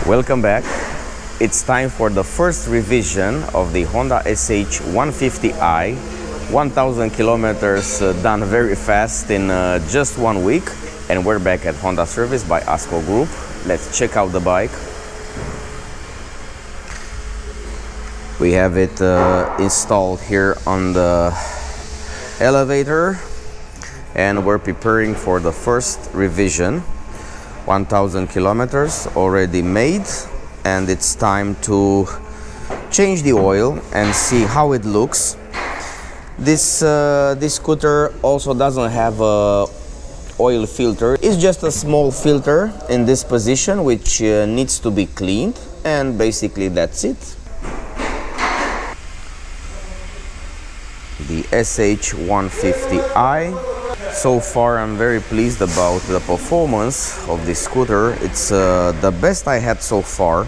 Welcome back. It's time for the first revision of the Honda SH150i. 1000 kilometers done very fast in just 1 week, and we're back at Honda Service by ASCO Group. Let's check out the bike. We have it installed here on the elevator, and we're preparing for the first revision. 1000 kilometers already made, and it's time to change the oil and see how it looks. This scooter also doesn't have a oil filter. It's just a small filter in this position which needs to be cleaned, and basically that's it. The SH150i. So far I'm very pleased about the performance of this scooter. It's the best I had so far.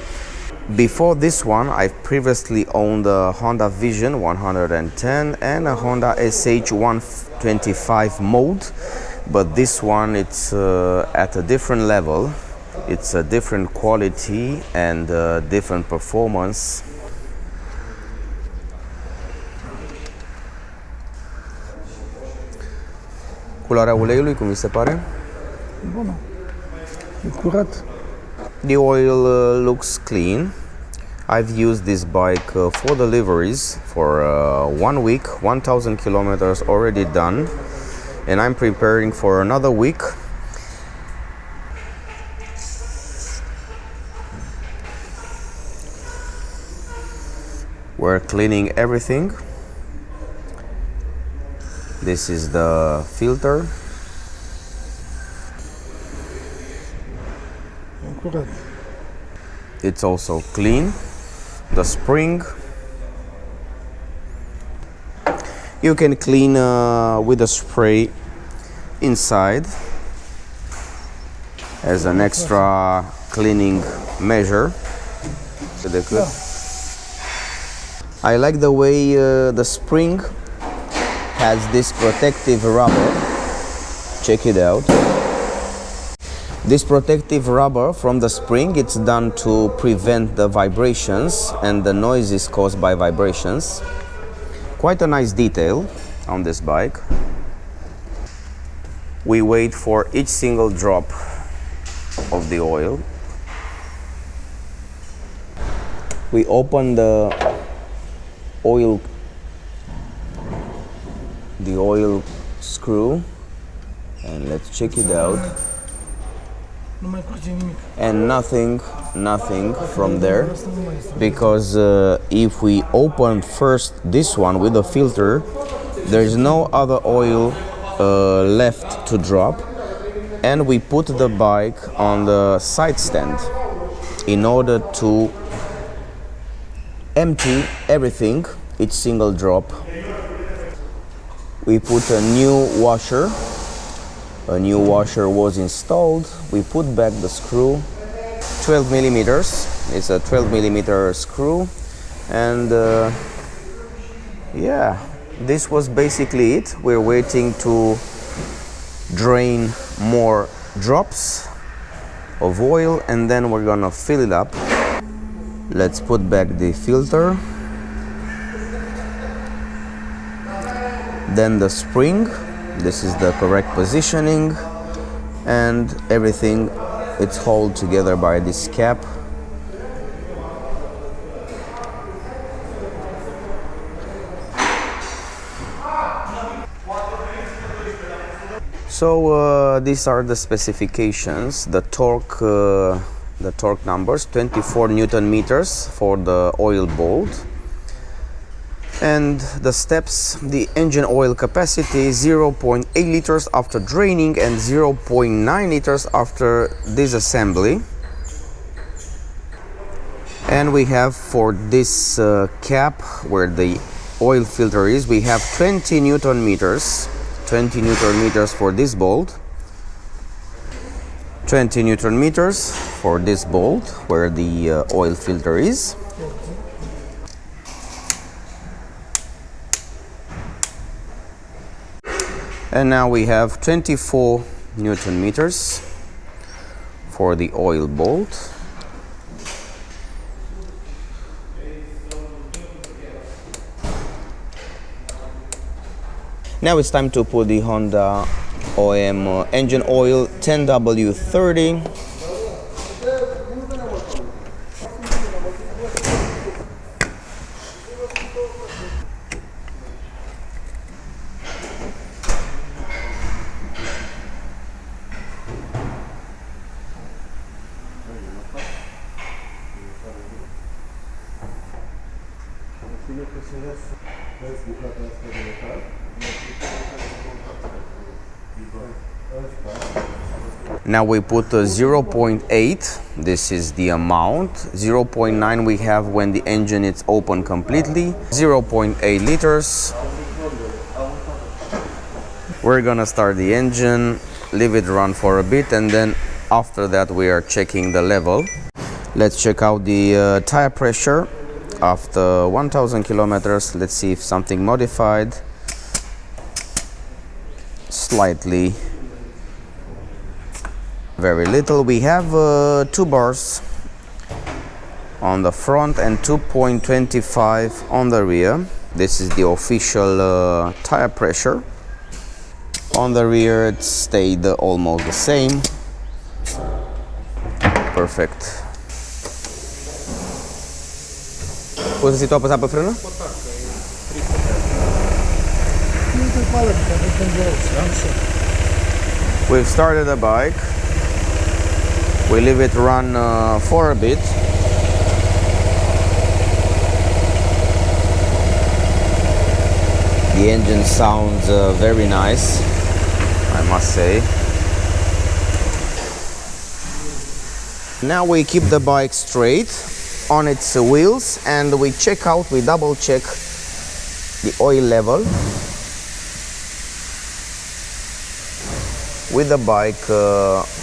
Before this one, I've previously owned a Honda Vision 110 and a Honda SH125 mode, but this one, it's at a different level. It's a different quality and different performance. Culoarea uleiului, cum vi se pare? Bună. E curat. The oil looks clean. I've used this bike for deliveries for 1 week, 1000 kilometers already done, and I'm preparing for another week. We're cleaning everything. This is the filter. Curat. It's also clean. The spring. You can clean with a spray inside as an extra cleaning measure. Da. I like the way the spring has this protective rubber. Check it out. This protective rubber from the spring, it's done to prevent the vibrations and the noises caused by vibrations. Quite a nice detail on this bike. We wait for each single drop of the oil. We open the oil screw, and let's check it out. And nothing from there, because if we open first this one with a filter, there's no other oil left to drop, and we put the bike on the side stand in order to empty everything, each single drop. We put a new washer. A new washer was installed. We put back the screw, 12 millimeters. It's a 12 millimeter screw, and yeah, this was basically it. We're waiting to drain more drops of oil, and then we're gonna fill it up. Let's put back the filter. Then the spring. This is the correct positioning, and everything, it's held together by this cap. So these are the specifications. The torque numbers: 24 Newton meters for the oil bolt. And the steps: the engine oil capacity 0.8 liters after draining and 0.9 liters after disassembly. And we have for this cap where the oil filter is, we have 20 Newton meters. 20 Newton meters for this bolt. 20 Newton meters for this bolt where the oil filter is. And now we have 24 Newton meters for the oil bolt. Now it's time to put the Honda OM engine oil 10W30. Now we put 0.8, this is the amount. 0.9 we have when the engine is open completely. 0.8 liters. We're gonna start the engine, leave it run for a bit, and then after that we are checking the level. Let's check out the tire pressure after 1000 kilometers. Let's see if something modified. Slightly. Very little. We have 2 bars on the front and 2.25 on the rear. This is the official tire pressure. On the rear it stayed almost the same. Perfect. Poți să-ți apăsa pe frână? We've started the bike. We leave it run for a bit. The engine sounds very nice, I must say. Now we keep the bike straight on its wheels and we check out, we double check the oil level with the bike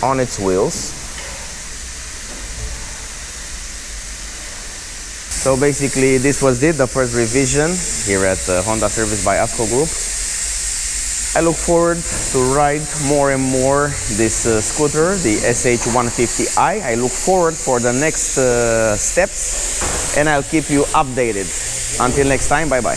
on its wheels. So basically this was it, the first revision here at Honda Service by ASCO Group. I look forward to ride more and more this scooter, the SH150i. I look forward for the next steps and I'll keep you updated. Until next time, bye bye.